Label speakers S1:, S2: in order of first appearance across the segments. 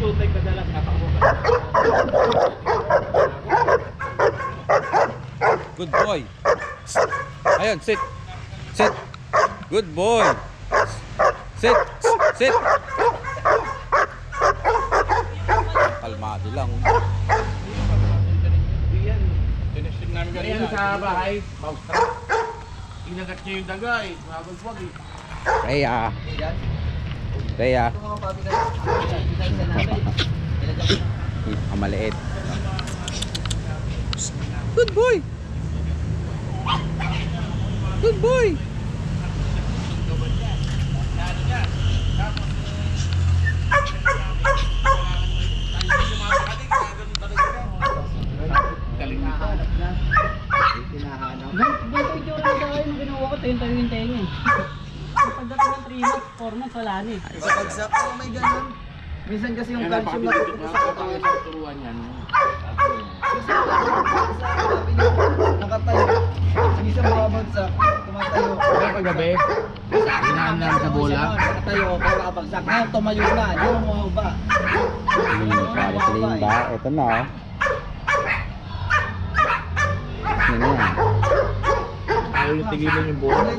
S1: showtime madalas natakbo ka.
S2: Good boy. Ayun, sit. Sit. Good boy. Sit. Sit. Kalmado lang.
S1: Tinesting namin kanina sa bahay. Mousetrap. Inagat niya yung daga eh. Mabagwag eh.
S2: Rhea. Rhea. Maliit. Good boy. Good boy.
S3: Dito yung tsura sa akin, ginawa ko, tayo yung tenga eh. Pagdating ng 3 months, 4 months, wala na eh.
S4: Bagsak ko, may ganun. Minsan kasi yung calcium na pupunta sa katawan.
S1: Turuan yan.
S4: Nakatayo. Minsan mababagsak, tumatayo.
S1: Kaya paggabi, hinahan namin sa bola.
S4: Nakatayo, kaya nakabagsak. Ngayon tumayo na, hindi mo mababa.
S2: Clean ba? Ito na oh. Yan na.
S1: Ayaw yung tigilan yung bola.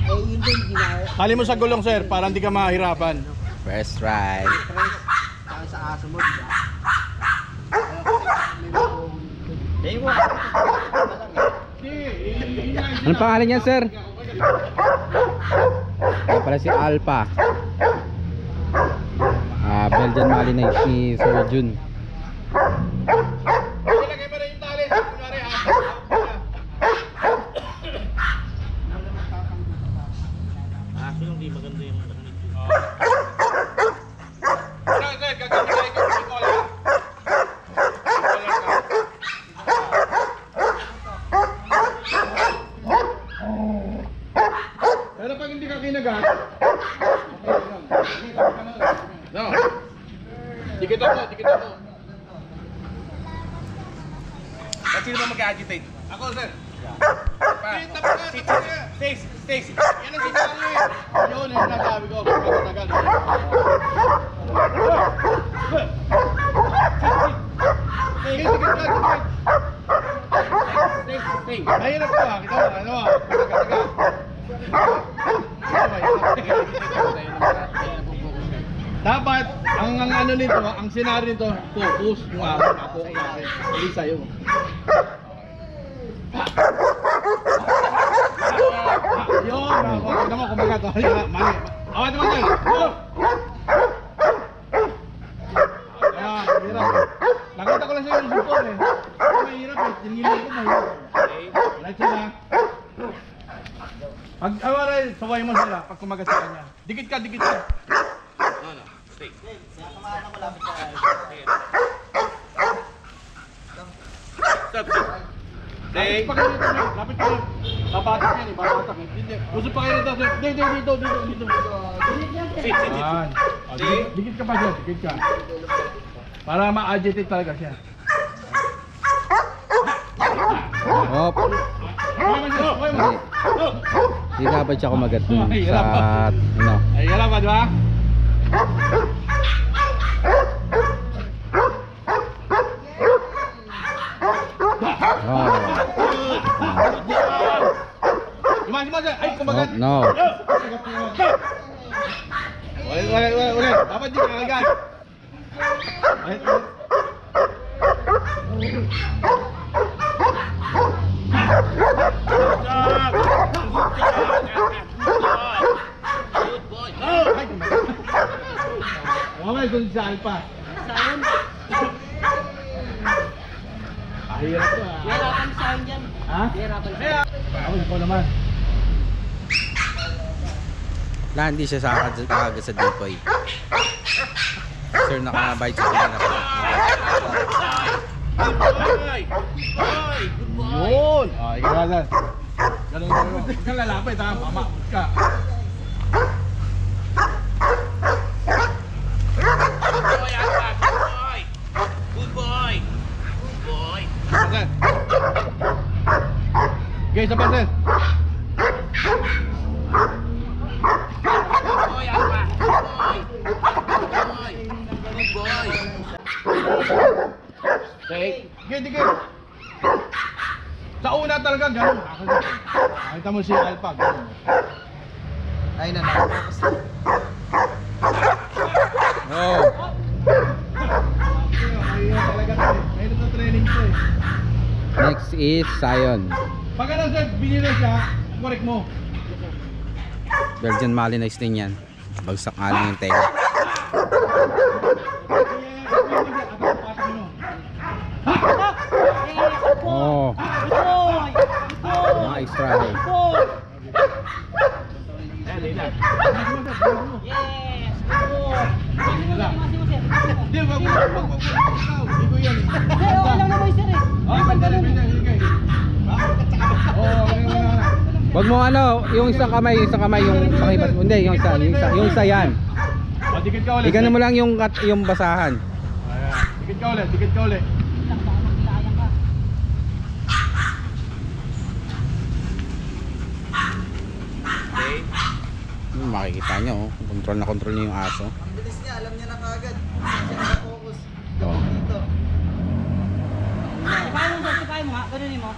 S4: Yun din, ginawa.
S1: Hali mo sa gulong sir, para hindi ka mahirapan.
S2: First try.
S4: Saka sa aso mo, diba?
S2: Anong pangalan niya, sir? Ito pala si Alpha. Belgian Malinois ni Sir Jun.
S1: Ilagay mo rin yung tali. Kunwari, hindi maganda yung ano, sir, gagawin ko yung kola. Pero pag hindi ka kinagat, no. Dikit ako. Sino ba mag-agitate? Ako, sir. Stacy. Yan ang sinabi ko eh. Yun yung nasabi ko. Pagkatagal. Stay. Mahirap ko ah. Kita mo, ano ah. Pagkatagal. Dapat, ang ano nito, ang senaryo nito, focus yung ako natin. Hindi sa'yo. Yun, tignan mo kumbaga to. Mali. Awa naman tayo. Ayan, hirap. Nakita ko lang sa'yo yung support eh. Mahirap eh. Tingilan ko mahirap. Right siya na. Pag awala, saway mo sila pag kumaga sa kanya. Dikit ka. No. Stay. Stop. Stay. Lapit ka. Babatak yan eh, babatak eh. Hindi. Usap pa kayo dito. Dito. Sit. Dikit ka pa dyan, dikit ka. Para ma-agitate talaga siya.
S2: Hop. Hindi nga ba siya kumagat dun sa ano?
S1: Ay, hirap ka, di ba? Gimana? Ay, kumagat.
S2: No.
S1: Ulit. Dapat di kakagat. Okay, kung saan pa.
S3: Saan?
S1: Hirap to ah.
S3: Hirapan sa akin dyan.
S1: Ha?
S3: Hirapan sa akin.
S1: Ako, ikaw naman.
S2: Wala, hindi siya kakagat sa decoy. Sir, nakabite sa kanila.
S1: Yun! Ah, ikaw na sir. Ganun. Huwag kang lalapit ha, mama. Ka. Sir. Okay, isa pa sir. Shake. Sige. Sa una talaga, gano'n. Nakita mo si Alpha, gano'n.
S4: Ay na, nakafocus na.
S2: Oh.
S1: Ayun talaga to eh. Mayroon na training to eh.
S2: Next is Sion.
S1: Pag ano sir, binilo siya, correct mo.
S2: Belgian Malinois din yan. Bagsak nga lang yung tenga. Oh. Mga extra high.
S3: Yes!
S1: Hindi, wag mo. Hindi ko yan.
S3: Okay lang naman sir eh.
S2: Wag mo ano, yung isang kamay, yung pakipas mo. Hindi, yung isa yan.
S1: Dikit ka ulit.
S2: Tignan mo lang yung basahan.
S1: Dikit ka ulit.
S2: Makikita nyo, control na control niya yung aso.
S4: Ang bilis niya, alam niya na kagad. Siya nakafocus.
S2: Oh.
S4: Dito.
S3: Sipay mo nga, ganunin mo.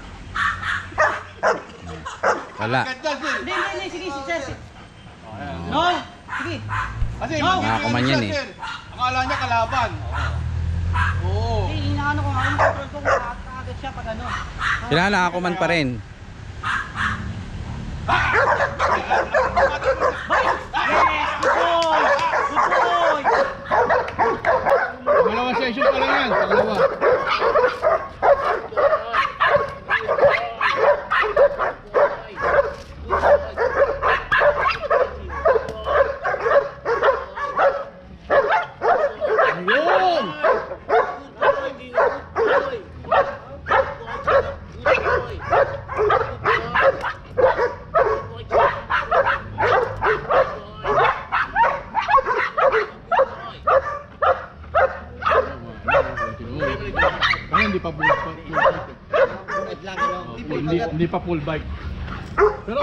S2: Wala.
S3: Hindi, sige, sir. No! Sige!
S1: Kasi
S3: No!
S2: Nakakuman yan eh.
S1: Akala niya kalaban. Oo.
S3: Hindi, inaano ko nga, yung control ko, agad siya pag ano.
S2: Kailangan nakakuman pa rin.
S3: Yes! Good boy! Good boy!
S1: Dalawa session pa lang yan. Dalawa. Ayun! Kaya hindi pa full bike. Hindi pa full bike. Pero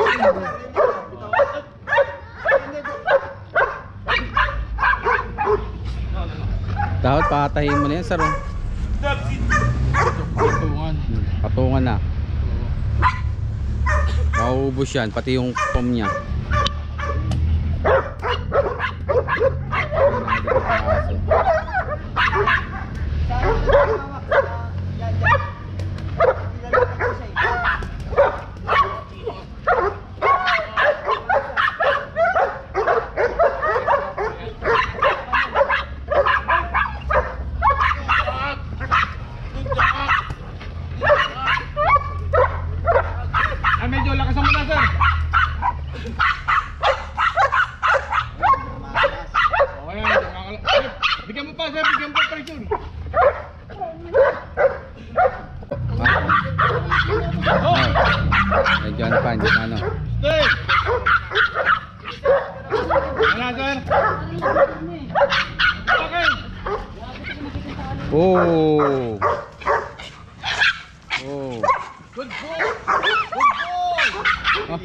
S2: Dapat patahin mo na yan, sir. Oh.
S1: patungan.
S2: Patungan na. Mauubos yan, pati yung pom niya.
S1: Ay, medyo lakasan mo na, sir. Okay, bigyan mo pa, sir. Bigyan mo pa pressure.
S2: Medyo ano pa, hindi pa ano.
S1: Stay! Ano, sir? Okay.
S2: Oh! Oh!
S1: Good boy! Good boy!
S2: Oh.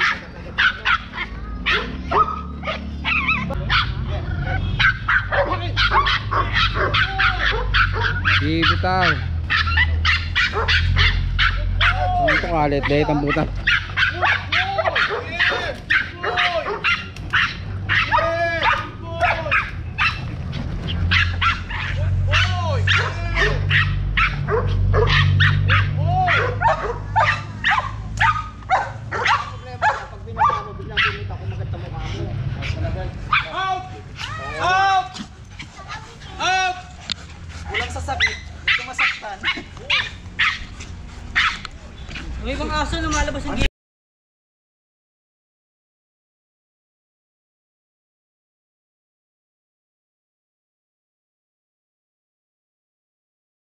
S2: Si bitaw. Ano ito kalit? Dahil ang buta.
S4: Walang sasakit. Gusto masaktan.
S3: May ibang aso lumalabas yung